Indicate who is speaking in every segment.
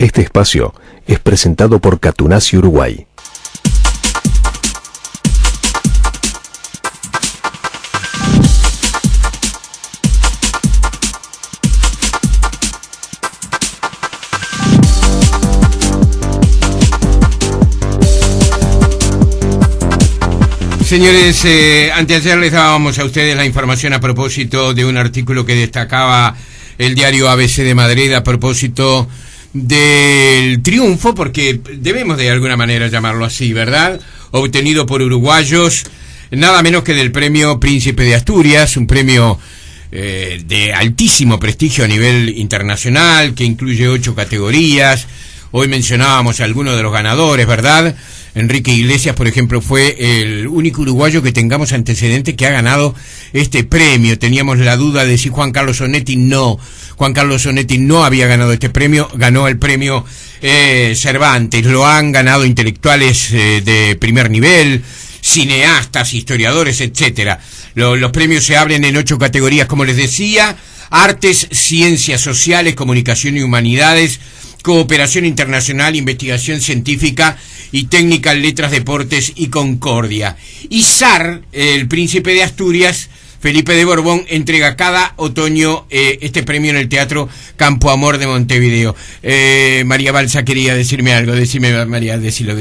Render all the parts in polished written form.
Speaker 1: Este espacio es presentado por Catunazzi Uruguay.
Speaker 2: Señores, anteayer les dábamos a ustedes la información a propósito de un artículo que destacaba el diario ABC de Madrid a propósito del triunfo, porque debemos de alguna manera llamarlo así, ¿verdad?, obtenido por uruguayos, nada menos que del premio Príncipe de Asturias, un premio de altísimo prestigio a nivel internacional, que incluye 8 categorías. Hoy mencionábamos a algunos de los ganadores, ¿verdad? Enrique Iglesias, por ejemplo, fue el único uruguayo que tengamos antecedentes que ha ganado este premio. Teníamos la duda de si Juan Carlos Onetti no había ganado este premio. Ganó el premio Cervantes. Lo han ganado intelectuales de primer nivel, cineastas, historiadores, etcétera. Los premios se abren en 8 categorías, como les decía: artes, ciencias sociales, comunicación y humanidades, cooperación internacional, investigación científica y técnica en letras, deportes y concordia. Y SAR, el príncipe de Asturias, Felipe de Borbón, entrega cada otoño este premio en el Teatro Campo Amor de Montevideo. María Balsa quería decirme algo. Decime, María, decilo.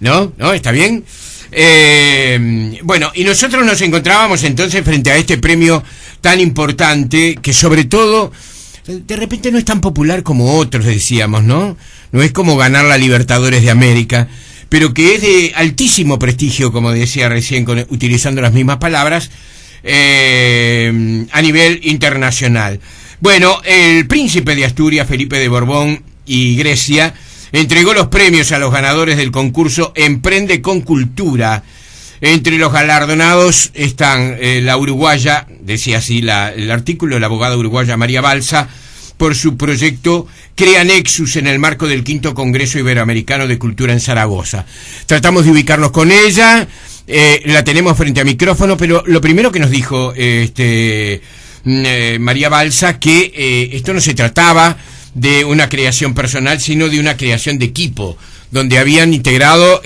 Speaker 2: ¿No? ¿Está bien? Bueno, y nosotros nos encontrábamos entonces frente a este premio tan importante, que sobre todo de repente no es tan popular como otros, decíamos, ¿no? No es como ganar la Libertadores de América, pero que es de altísimo prestigio, como decía recién, utilizando las mismas palabras, a nivel internacional. Bueno, el príncipe de Asturias, Felipe de Borbón y Grecia, entregó los premios a los ganadores del concurso Emprende con Cultura. Entre los galardonados están la uruguaya, decía así el artículo, la abogada uruguaya María Balsa, por su proyecto Crea Nexus en el marco del 5º Congreso Iberoamericano de Cultura en Zaragoza. Tratamos de ubicarnos con ella, la tenemos frente a micrófono, pero lo primero que nos dijo María Balsa, que esto no se trataba de una creación personal, sino de una creación de equipo, donde habían integrado,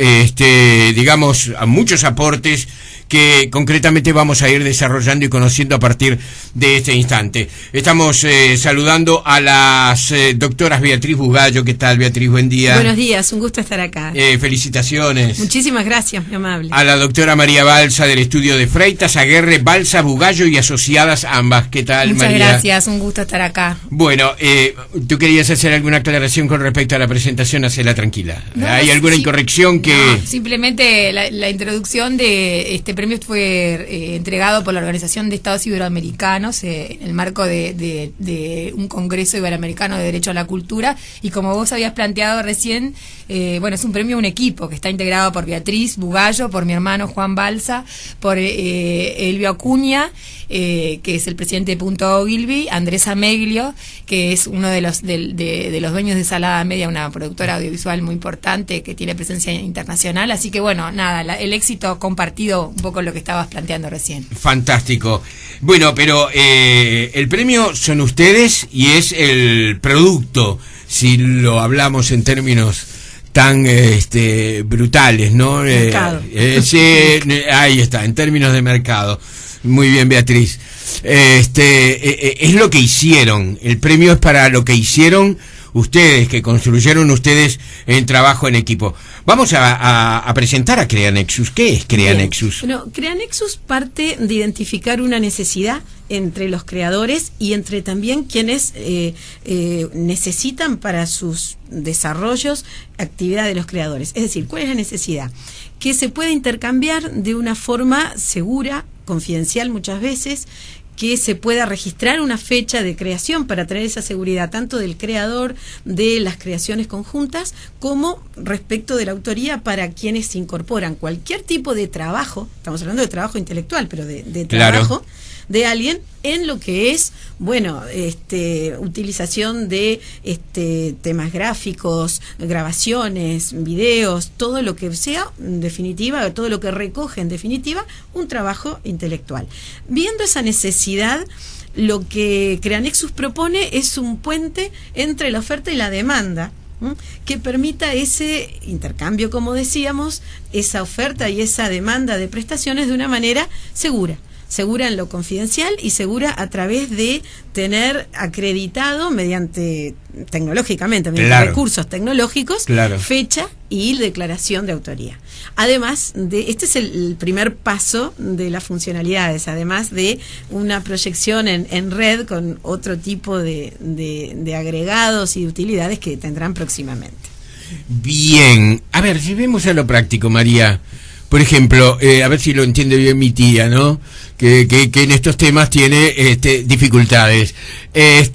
Speaker 2: digamos, a muchos aportes que concretamente vamos a ir desarrollando y conociendo a partir de este instante. Estamos saludando a las doctoras Beatriz Bugallo. ¿Qué tal, Beatriz? Buen día.
Speaker 3: Buenos días, un gusto estar acá.
Speaker 2: Felicitaciones.
Speaker 3: Muchísimas gracias, muy amable.
Speaker 2: A la doctora María Balsa del estudio de Freitas, Aguerre, Balsa, Bugallo y asociadas ambas. ¿Qué tal,
Speaker 3: Muchas
Speaker 2: María?
Speaker 3: Gracias, un gusto estar acá.
Speaker 2: Bueno, ¿tú querías hacer alguna aclaración con respecto a la presentación? Hacela tranquila.
Speaker 3: No,
Speaker 2: ¿Hay alguna incorrección que...?
Speaker 3: No, simplemente la introducción de este premio fue entregado por la Organización de Estados Iberoamericanos en el marco de un Congreso Iberoamericano de Derecho a la Cultura, y como vos habías planteado recién, bueno, es un premio, un equipo que está integrado por Beatriz Bugallo, por mi hermano Juan Balsa, por Elvio Acuña, que es el presidente de Punto Ogilvy, Andrés Ameglio, que es uno de los dueños de Salada Media, una productora audiovisual muy importante que tiene presencia internacional. Así que bueno, nada, el éxito compartido, un poco lo que estabas planteando recién.
Speaker 2: Fantástico. Bueno, pero el premio son ustedes y es el producto, si lo hablamos en términos tan brutales, ¿no?
Speaker 3: Mercado.
Speaker 2: Sí, ahí está, en términos de mercado. Muy bien, Beatriz. Es lo que hicieron. El premio es para lo que hicieron ustedes, que construyeron ustedes en trabajo en equipo. Vamos a presentar a Crea Nexus. ¿Qué es Crea Nexus?
Speaker 3: Bueno, Crea Nexus parte de identificar una necesidad entre los creadores y entre también quienes necesitan para sus desarrollos actividad de los creadores. Es decir, ¿cuál es la necesidad? Que se pueda intercambiar de una forma segura, confidencial muchas veces, que se pueda registrar una fecha de creación para tener esa seguridad tanto del creador, de las creaciones conjuntas, como respecto de la autoría para quienes se incorporan cualquier tipo de trabajo. Estamos hablando de trabajo intelectual, pero de trabajo, claro, de alguien en lo que es, bueno, utilización de temas gráficos, grabaciones, videos, todo lo que sea, en definitiva, todo lo que recoge, en definitiva, un trabajo intelectual. Viendo esa necesidad, lo que Creanexus propone es un puente entre la oferta y la demanda, que permita ese intercambio, como decíamos, esa oferta y esa demanda de prestaciones de una manera segura en lo confidencial y segura a través de tener acreditado tecnológicamente, mediante recursos tecnológicos, fecha y declaración de autoría. Además de, este es el primer paso de las funcionalidades, además de una proyección en red con otro tipo de agregados y utilidades que tendrán próximamente.
Speaker 2: Bien, a ver, si vemos a lo práctico, María. Por ejemplo, a ver si lo entiende bien mi tía, ¿no? Que en estos temas tiene dificultades. Es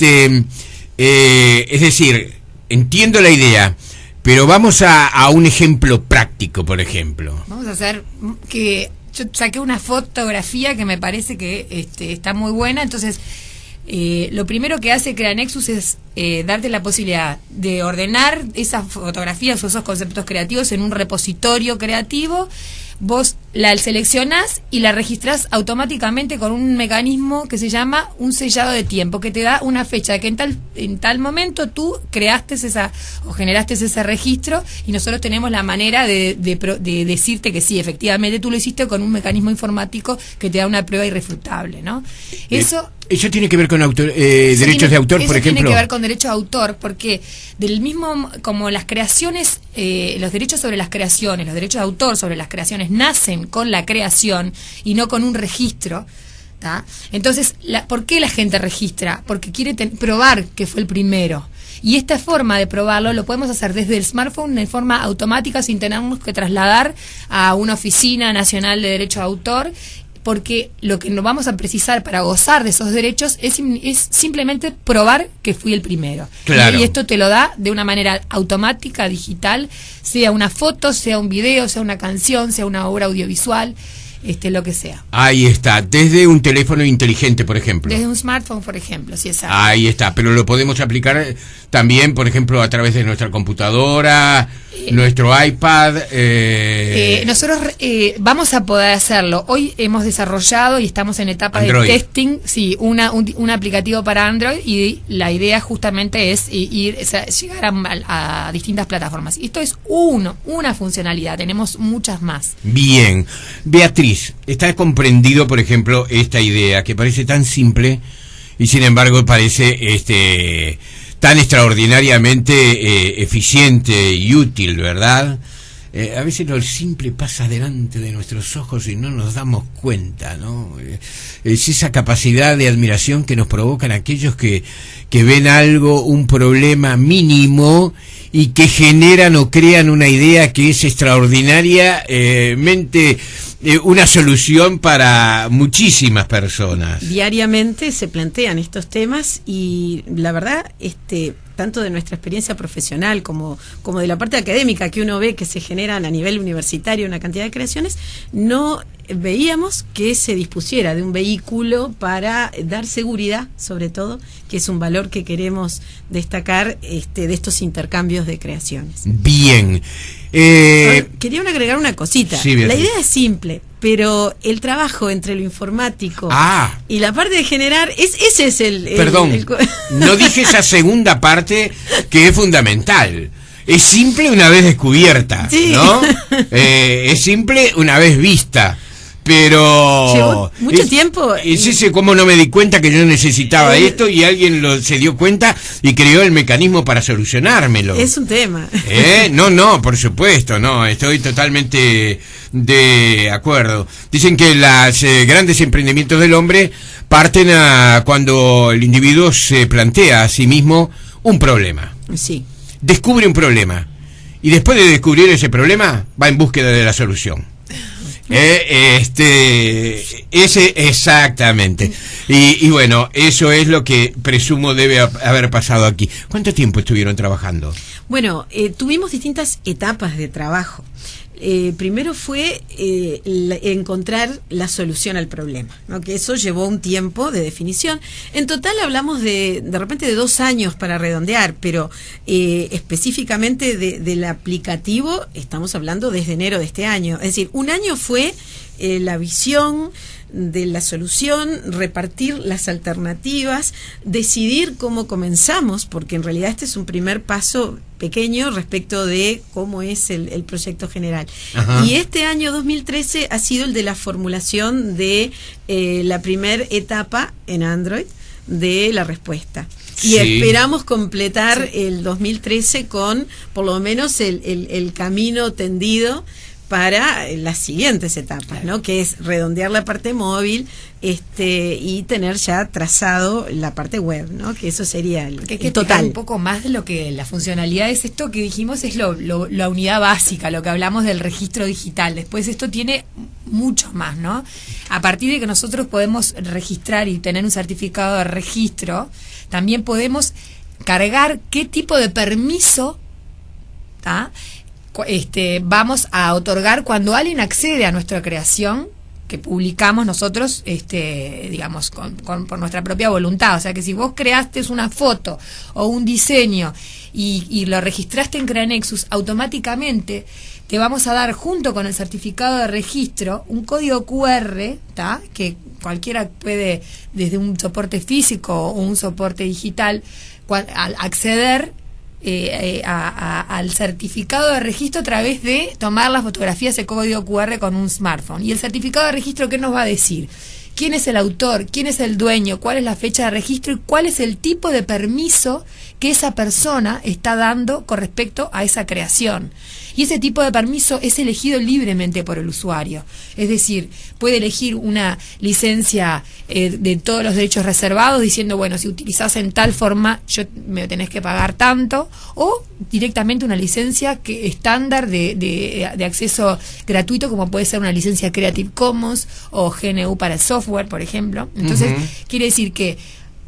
Speaker 2: decir, entiendo la idea, pero vamos a un ejemplo práctico, por ejemplo.
Speaker 4: Vamos a hacer que yo saqué una fotografía que me parece que está muy buena, entonces lo primero que hace Creanexus es darte la posibilidad de ordenar esas fotografías o esos conceptos creativos en un repositorio creativo. Vos la seleccionás y la registrás automáticamente con un mecanismo que se llama un sellado de tiempo, que te da una fecha que en tal momento tú creaste o generaste ese registro, y nosotros tenemos la manera de decirte que sí, efectivamente tú lo hiciste con un mecanismo informático que te da una prueba irrefutable, ¿no? Eso
Speaker 2: tiene que ver con derechos de autor, por ejemplo.
Speaker 4: Tiene que ver con derecho de autor, porque del mismo como las creaciones, los derechos sobre las creaciones, los derechos de autor sobre las creaciones nacen con la creación y no con un registro, ¿tá? Entonces, ¿por qué la gente registra? Porque quiere probar que fue el primero. Y esta forma de probarlo lo podemos hacer desde el smartphone de forma automática, sin tenernos que trasladar a una oficina nacional de derecho de autor, porque lo que nos vamos a precisar para gozar de esos derechos es simplemente probar que fui el primero.
Speaker 2: Claro.
Speaker 4: Y esto te lo da de una manera automática, digital, sea una foto, sea un video, sea una canción, sea una obra audiovisual, lo que sea.
Speaker 2: Ahí está, desde un teléfono inteligente, por ejemplo.
Speaker 4: Desde un smartphone, por ejemplo, si es algo.
Speaker 2: Ahí está, pero lo podemos aplicar también, por ejemplo, a través de nuestra computadora, nuestro iPad.
Speaker 4: Nosotros vamos a poder hacerlo. Hoy hemos desarrollado y estamos en etapa
Speaker 2: Android.
Speaker 4: de testing, sí, un aplicativo para Android, y la idea justamente es llegar a distintas plataformas. Esto es una funcionalidad, tenemos muchas más.
Speaker 2: Bien, Beatriz, ¿está comprendido, por ejemplo, esta idea que parece tan simple y sin embargo parece tan extraordinariamente eficiente y útil, ¿verdad? A veces lo simple pasa delante de nuestros ojos y no nos damos cuenta, ¿no? Es esa capacidad de admiración que nos provocan aquellos que ven algo, un problema mínimo, y que generan o crean una idea que es extraordinariamente una solución para muchísimas personas.
Speaker 3: Diariamente se plantean estos temas y la verdad, tanto de nuestra experiencia profesional como de la parte académica que uno ve que se generan a nivel universitario una cantidad de creaciones, no veíamos que se dispusiera de un vehículo para dar seguridad, sobre todo, que es un valor que queremos destacar de estos intercambios de creaciones.
Speaker 2: Bien.
Speaker 3: Quería agregar una cosita.
Speaker 2: Sí,
Speaker 3: la idea es simple, pero el trabajo entre lo informático y la parte de generar, ese es el...
Speaker 2: Perdón, no dije esa segunda parte que es fundamental. Es simple una vez descubierta, sí, ¿no? Es simple una vez vista. Pero
Speaker 3: llevó mucho tiempo.
Speaker 2: Es ese cómo no me di cuenta que yo necesitaba esto y alguien se dio cuenta y creó el mecanismo para solucionármelo.
Speaker 3: Es un tema.
Speaker 2: No, por supuesto, no, estoy totalmente de acuerdo. Dicen que los grandes emprendimientos del hombre parten cuando el individuo se plantea a sí mismo un problema.
Speaker 3: Sí.
Speaker 2: Descubre un problema y después de descubrir ese problema va en búsqueda de la solución. Exactamente. Y bueno, eso es lo que presumo debe haber pasado aquí. ¿Cuánto tiempo estuvieron trabajando?
Speaker 3: Bueno, tuvimos distintas etapas de trabajo. Primero fue encontrar la solución al problema, ¿no? Que eso llevó un tiempo de definición. En total hablamos de repente de 2 años para redondear, pero específicamente del aplicativo estamos hablando desde enero de este año. Es decir, un año fue la visión, la solución, repartir las alternativas, decidir cómo comenzamos, porque en realidad este es un primer paso pequeño respecto de cómo es el proyecto general.
Speaker 2: Ajá.
Speaker 3: Y este año 2013 ha sido el de la formulación de la primera etapa en Android de la respuesta. Y
Speaker 2: Sí.
Speaker 3: esperamos completar el 2013 con por lo menos el camino tendido para las siguientes etapas, ¿no? Que es redondear la parte móvil y tener ya trazado la parte web, ¿no? Que eso sería el total.
Speaker 4: Un poco más de lo que la funcionalidad es. Esto que dijimos es la unidad básica, lo que hablamos del registro digital. Después esto tiene mucho más, ¿no? A partir de que nosotros podemos registrar y tener un certificado de registro, también podemos cargar qué tipo de permiso, ¿tá? Vamos a otorgar cuando alguien accede a nuestra creación que publicamos nosotros, digamos, por nuestra propia voluntad. O sea que si vos creaste una foto o un diseño y lo registraste en CreaNexus, automáticamente te vamos a dar, junto con el certificado de registro, un código QR, ¿tá? Que cualquiera puede, desde un soporte físico o un soporte digital, al acceder al certificado de registro a través de tomar las fotografías de código QR con un smartphone. Y el certificado de registro, ¿qué nos va a decir? ¿Quién es el autor? ¿Quién es el dueño? ¿Cuál es la fecha de registro? ¿Y cuál es el tipo de permiso que esa persona está dando con respecto a esa creación? Y ese tipo de permiso es elegido libremente por el usuario. Es decir, puede elegir una licencia de todos los derechos reservados, diciendo, bueno, si utilizás en tal forma, me tenés que pagar tanto, o directamente una licencia que estándar de acceso gratuito, como puede ser una licencia Creative Commons o GNU para el software, por ejemplo. Entonces, quiere decir que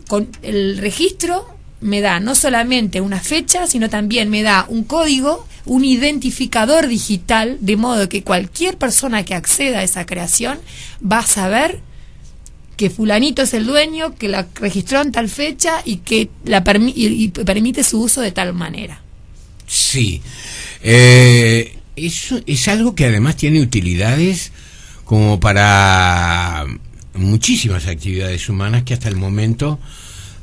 Speaker 4: con el registro me da no solamente una fecha, sino también me da un código, un identificador digital, de modo que cualquier persona que acceda a esa creación va a saber que fulanito es el dueño, que la registró en tal fecha y que y permite su uso de tal manera.
Speaker 2: Sí. Eso es algo que además tiene utilidades como para muchísimas actividades humanas que hasta el momento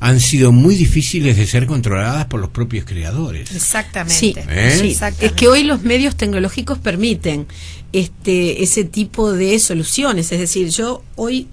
Speaker 2: han sido muy difíciles de ser controladas por los propios creadores.
Speaker 4: Exactamente.
Speaker 3: Sí, sí.
Speaker 4: Exactamente.
Speaker 3: Es que hoy los medios tecnológicos permiten ese tipo de soluciones. Es decir, yo hoy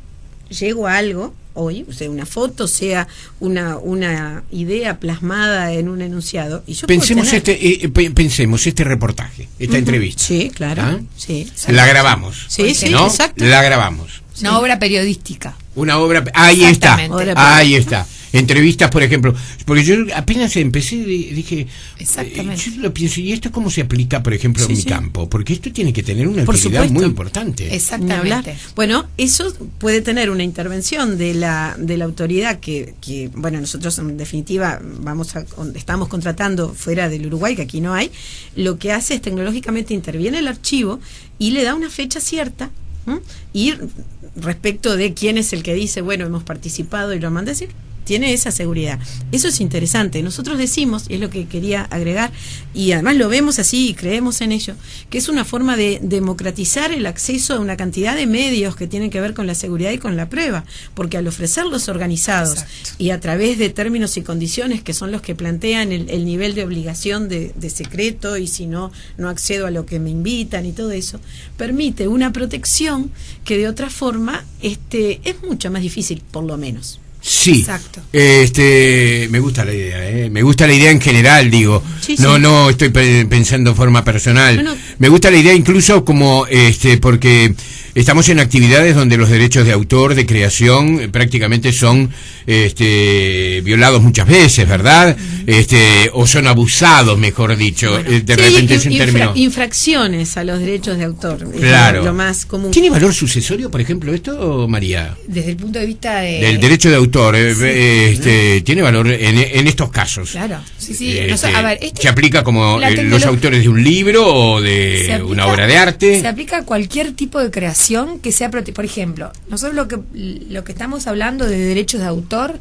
Speaker 3: llego a algo, o sea, una foto, sea una idea plasmada en un enunciado, y yo
Speaker 2: Pensemos
Speaker 3: puedo tener...
Speaker 2: pensemos este reportaje, esta entrevista.
Speaker 3: Sí, claro.
Speaker 2: ¿Ah?
Speaker 3: Sí,
Speaker 2: La grabamos.
Speaker 3: Sí, sí,
Speaker 2: ¿no?
Speaker 3: exacto.
Speaker 2: La grabamos.
Speaker 4: Una obra periodística.
Speaker 2: Una obra, ahí está,
Speaker 4: Exactamente.
Speaker 2: ahí está. Entrevistas, por ejemplo, porque yo apenas empecé, dije,
Speaker 4: Exactamente.
Speaker 2: yo lo pienso, ¿y esto cómo se aplica, por ejemplo, en
Speaker 3: Sí,
Speaker 2: mi
Speaker 3: sí.
Speaker 2: campo? Porque esto tiene que tener una
Speaker 3: Por
Speaker 2: utilidad
Speaker 3: supuesto.
Speaker 2: muy importante.
Speaker 3: Ni hablar.
Speaker 4: Exactamente.
Speaker 3: Bueno, eso puede tener una intervención de la autoridad que bueno, nosotros en definitiva estamos contratando fuera del Uruguay, que aquí no hay. Lo que hace es tecnológicamente interviene el archivo y le da una fecha cierta. Y respecto de quién es el que dice, bueno, hemos participado y lo manda a decir, tiene esa seguridad. Eso es interesante. Nosotros decimos, y es lo que quería agregar, y además lo vemos así y creemos en ello, que es una forma de democratizar el acceso a una cantidad de medios que tienen que ver con la seguridad y con la prueba, porque al ofrecerlos organizados y a través de términos y condiciones que son los que plantean el nivel de obligación de secreto, y si no accedo a lo que me invitan y todo eso, permite una protección que de otra forma es mucho más difícil, por lo menos.
Speaker 2: Sí,
Speaker 4: Exacto.
Speaker 2: Me gusta la idea, me gusta la idea en general, digo,
Speaker 3: Sí,
Speaker 2: no,
Speaker 3: sí.
Speaker 2: no estoy pensando en forma personal,
Speaker 3: Bueno.
Speaker 2: me gusta la idea incluso como, porque estamos en actividades donde los derechos de autor, de creación, prácticamente son, violados muchas veces, ¿verdad? O son abusados, mejor dicho,
Speaker 3: Bueno,
Speaker 2: de
Speaker 3: sí,
Speaker 2: repente es un término.
Speaker 3: infracciones a los derechos de autor, es
Speaker 2: Claro.
Speaker 3: lo más común.
Speaker 2: ¿Tiene valor sucesorio, por ejemplo, esto, María?
Speaker 4: Desde el punto de vista
Speaker 2: Del derecho de autor, tiene valor en estos casos.
Speaker 4: Claro, sí.
Speaker 2: Este,
Speaker 4: A ver,
Speaker 2: se aplica como
Speaker 4: la
Speaker 2: los
Speaker 4: tecnología-
Speaker 2: autores de un libro o de
Speaker 4: se aplica-
Speaker 2: una obra de arte.
Speaker 4: Se aplica a cualquier tipo de creación que sea, por ejemplo, nosotros lo que estamos hablando de derechos de autor,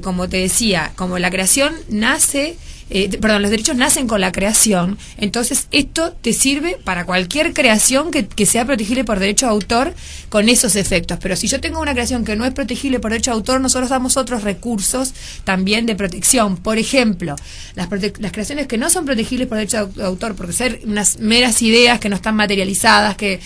Speaker 4: como te decía, como la creación nace los derechos nacen con la creación, entonces esto te sirve para cualquier creación que sea protegible por derecho de autor con esos efectos. Pero si yo tengo una creación que no es protegible por derecho de autor, nosotros damos otros recursos también de protección. Por ejemplo, las creaciones que no son protegibles por derecho de autor, porque ser unas meras ideas que no están materializadas, que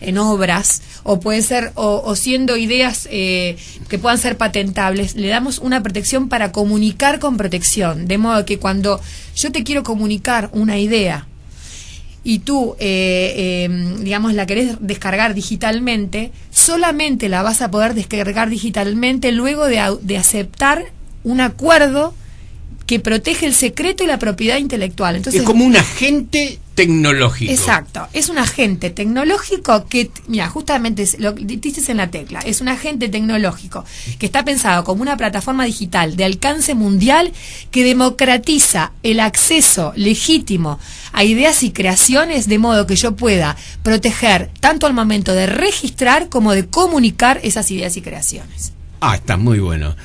Speaker 4: en obras, o pueden ser o siendo ideas que puedan ser patentables, le damos una protección para comunicar con protección, de modo que cuando yo te quiero comunicar una idea y tú, digamos, la querés descargar digitalmente, solamente la vas a poder descargar digitalmente luego de aceptar un acuerdo que protege el secreto y la propiedad intelectual. Entonces,
Speaker 2: es como un agente tecnológico.
Speaker 4: Exacto, es un agente tecnológico que, mira, justamente lo dices en la tecla, es un agente tecnológico que está pensado como una plataforma digital de alcance mundial que democratiza el acceso legítimo a ideas y creaciones, de modo que yo pueda proteger tanto al momento de registrar como de comunicar esas ideas y creaciones.
Speaker 2: Está muy bueno.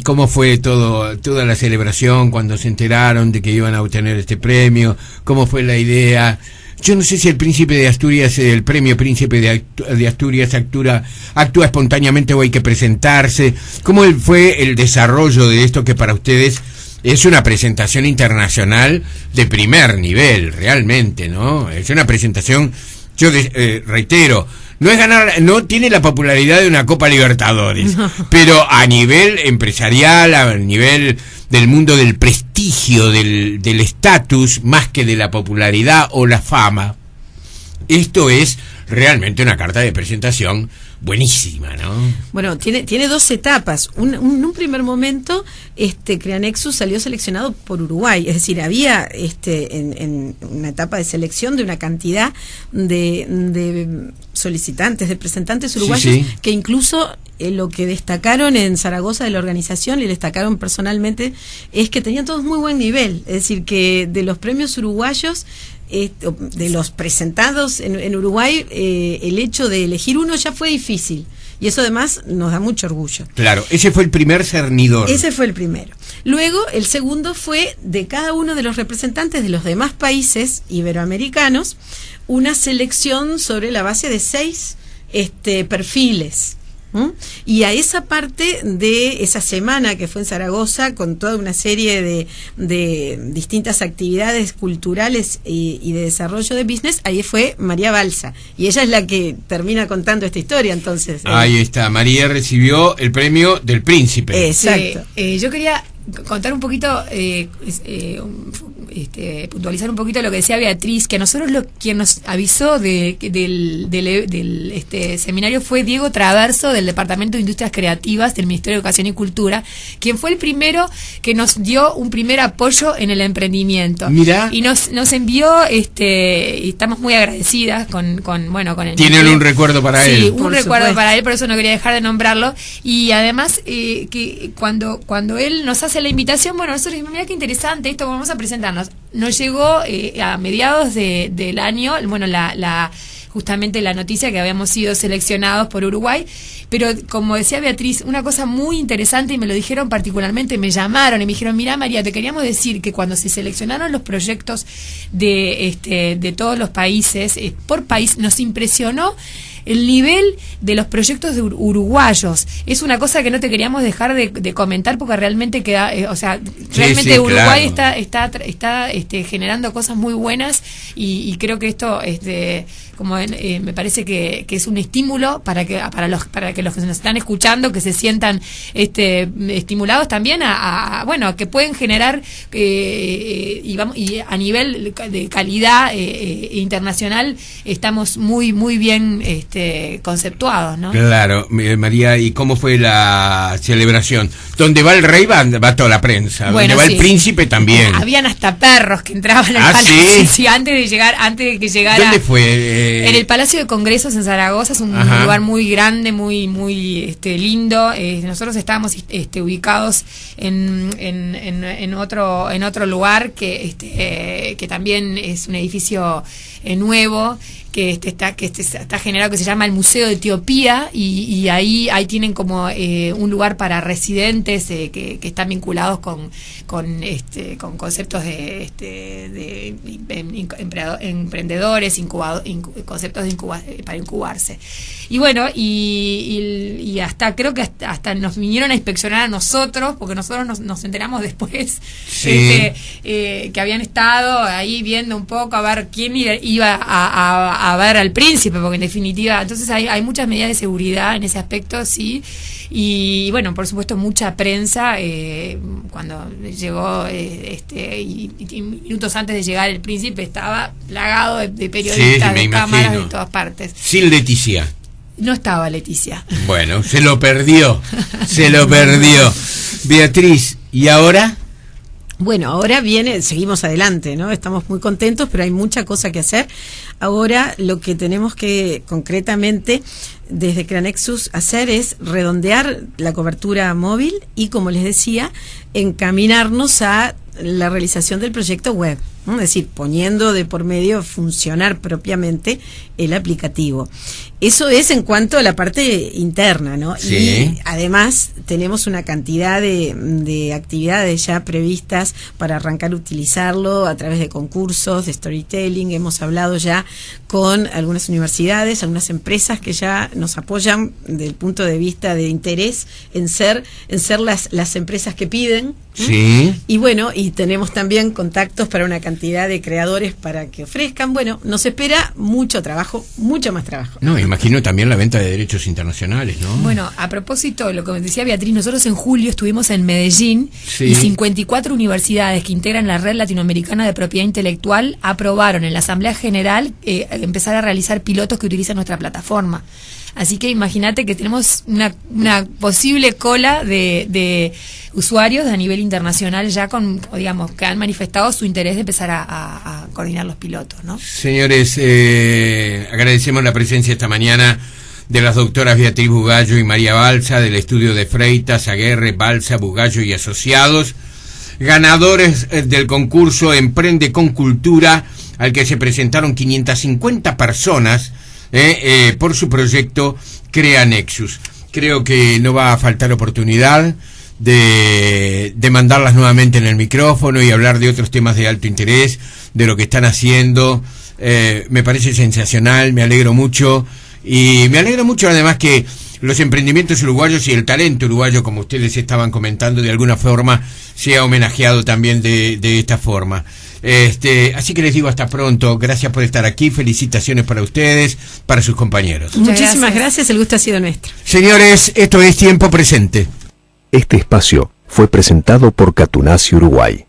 Speaker 2: ¿Cómo fue toda la celebración cuando se enteraron de que iban a obtener este premio? ¿Cómo fue la idea? Yo no sé si el Príncipe de Asturias, el premio Príncipe de Asturias actúa espontáneamente o hay que presentarse. ¿Cómo fue el desarrollo de esto, que para ustedes es una presentación internacional de primer nivel, realmente, ¿no? Es una presentación, yo reitero, no es ganar, no tiene la popularidad de una Copa Libertadores, no, pero a nivel empresarial, a nivel del mundo del prestigio, del estatus, más que de la popularidad o la fama, esto es realmente una carta de presentación buenísima, ¿no?
Speaker 3: Bueno, tiene dos etapas. En un primer momento, Creanexus salió seleccionado por Uruguay, es decir, había en una etapa de selección de una cantidad de solicitantes, de presentantes uruguayos, sí, que incluso lo que destacaron en Zaragoza de la organización, y destacaron personalmente, es que tenían todos muy buen nivel, es decir, que de los premios uruguayos, de los presentados en Uruguay, el hecho de elegir uno ya fue difícil, y eso además nos da mucho orgullo.
Speaker 2: Claro, ese fue el primer cernidor.
Speaker 3: Ese fue el primero. Luego, el segundo fue de cada uno de los representantes de los demás países iberoamericanos, una selección sobre la base de 6 perfiles. Y a esa parte de esa semana que fue en Zaragoza, con toda una serie de distintas actividades culturales y de desarrollo de business, ahí fue María Balsa, y ella es la que termina contando esta historia. Entonces
Speaker 2: ahí está, María recibió el premio del Príncipe.
Speaker 3: Exacto.
Speaker 4: Yo quería contar un poquito, puntualizar un poquito lo que decía Beatriz, que a nosotros quien nos avisó del seminario fue Diego Traverso, del Departamento de Industrias Creativas del Ministerio de Educación y Cultura, quien fue el primero que nos dio un primer apoyo en el emprendimiento.
Speaker 2: Mirá.
Speaker 4: Y nos envió, y estamos muy agradecidas con el
Speaker 2: Tienen un recuerdo para él.
Speaker 4: Sí, un recuerdo para él, por eso no quería dejar de nombrarlo. Y además, que cuando él nos hace la invitación, bueno, nosotros dijimos, mira qué interesante esto, vamos a presentarnos. Nos llegó a mediados del año, bueno, justamente la noticia que habíamos sido seleccionados por Uruguay, pero como decía Beatriz, una cosa muy interesante, y me lo dijeron particularmente, me llamaron y me dijeron, mira María, te queríamos decir que cuando se seleccionaron los proyectos de todos los países, por país, nos impresionó el nivel de los proyectos de uruguayos. Es una cosa que no te queríamos dejar de comentar, porque realmente queda, realmente sí, Uruguay, claro, está generando cosas muy buenas, y creo que esto me parece que es un estímulo para que los que nos están escuchando, que se sientan estimulados también a que pueden generar y a nivel de calidad internacional estamos muy muy bien conceptuados, ¿no?
Speaker 2: Claro, María, ¿y cómo fue la celebración? Donde va el rey va toda la prensa, donde va el príncipe también.
Speaker 4: Habían hasta perros que entraban al palacio. ¿Sí? antes de que llegara.
Speaker 2: ¿Dónde fue?
Speaker 4: En el Palacio de Congresos en Zaragoza, es un lugar muy grande, muy muy lindo. Nosotros estábamos ubicados en otro lugar que también es un edificio nuevo, que está generado, que se llama el Museo de Etiopía, y ahí tienen como un lugar para residentes que están vinculados con conceptos de emprendedores, conceptos para incubarse. Y bueno, y hasta creo que hasta nos vinieron a inspeccionar a nosotros, porque nosotros nos enteramos después,
Speaker 2: sí,
Speaker 4: que habían estado ahí viendo un poco a ver quién iba a ver al príncipe, porque en definitiva, entonces hay muchas medidas de seguridad en ese aspecto, sí. Y bueno, por supuesto, mucha prensa cuando llegó y minutos antes de llegar el príncipe estaba plagado de periodistas, de cámaras de todas partes.
Speaker 2: Sin Leticia.
Speaker 4: No estaba Leticia.
Speaker 2: Bueno, se lo perdió. Beatriz, ¿y ahora?
Speaker 3: Bueno, ahora seguimos adelante, ¿no? Estamos muy contentos, pero hay mucha cosa que hacer. Ahora lo que tenemos que concretamente desde Cranexus hacer es redondear la cobertura móvil y, como les decía, encaminarnos a la realización del proyecto web, ¿no? Es decir, poniendo de por medio funcionar propiamente el aplicativo. Eso es en cuanto a la parte interna, ¿no?
Speaker 2: Sí.
Speaker 3: Y además tenemos una cantidad de actividades ya previstas para arrancar a utilizarlo a través de concursos, de storytelling. Hemos hablado ya con algunas universidades, algunas empresas que ya nos apoyan desde el punto de vista de interés en ser las empresas que piden.
Speaker 2: Sí.
Speaker 3: Y bueno, y tenemos también contactos para una cantidad de creadores para que ofrezcan. Bueno, nos espera mucho trabajo, mucho más trabajo.
Speaker 2: No, imagino también la venta de derechos internacionales, ¿no?
Speaker 4: Bueno, a propósito de lo que decía Beatriz, nosotros en julio estuvimos en Medellín,
Speaker 2: sí,
Speaker 4: y 54 universidades que integran la Red Latinoamericana de Propiedad Intelectual aprobaron en la Asamblea General empezar a realizar pilotos que utilizan nuestra plataforma. Así que imagínate que tenemos una posible cola de usuarios a nivel internacional ya digamos, que han manifestado su interés de empezar a coordinar los pilotos, ¿no?
Speaker 2: Señores, agradecemos la presencia esta mañana de las doctoras Beatriz Bugallo y María Balsa del estudio de Freitas, Aguerre, Balsa, Bugallo y Asociados, ganadores del concurso Emprende con Cultura, al que se presentaron 550 personas por su proyecto Crea Nexus. Creo que no va a faltar oportunidad de mandarlas nuevamente en el micrófono y hablar de otros temas de alto interés, de lo que están haciendo. Me parece sensacional, me alegro mucho, y me alegra mucho además que los emprendimientos uruguayos y el talento uruguayo, como ustedes estaban comentando, de alguna forma sea homenajeado también de esta forma. Así que les digo hasta pronto, gracias por estar aquí, felicitaciones para ustedes, para sus compañeros.
Speaker 3: Muchísimas gracias, el gusto ha sido nuestro.
Speaker 2: Señores, esto es Tiempo Presente.
Speaker 1: Este espacio fue presentado por Catunasi Uruguay.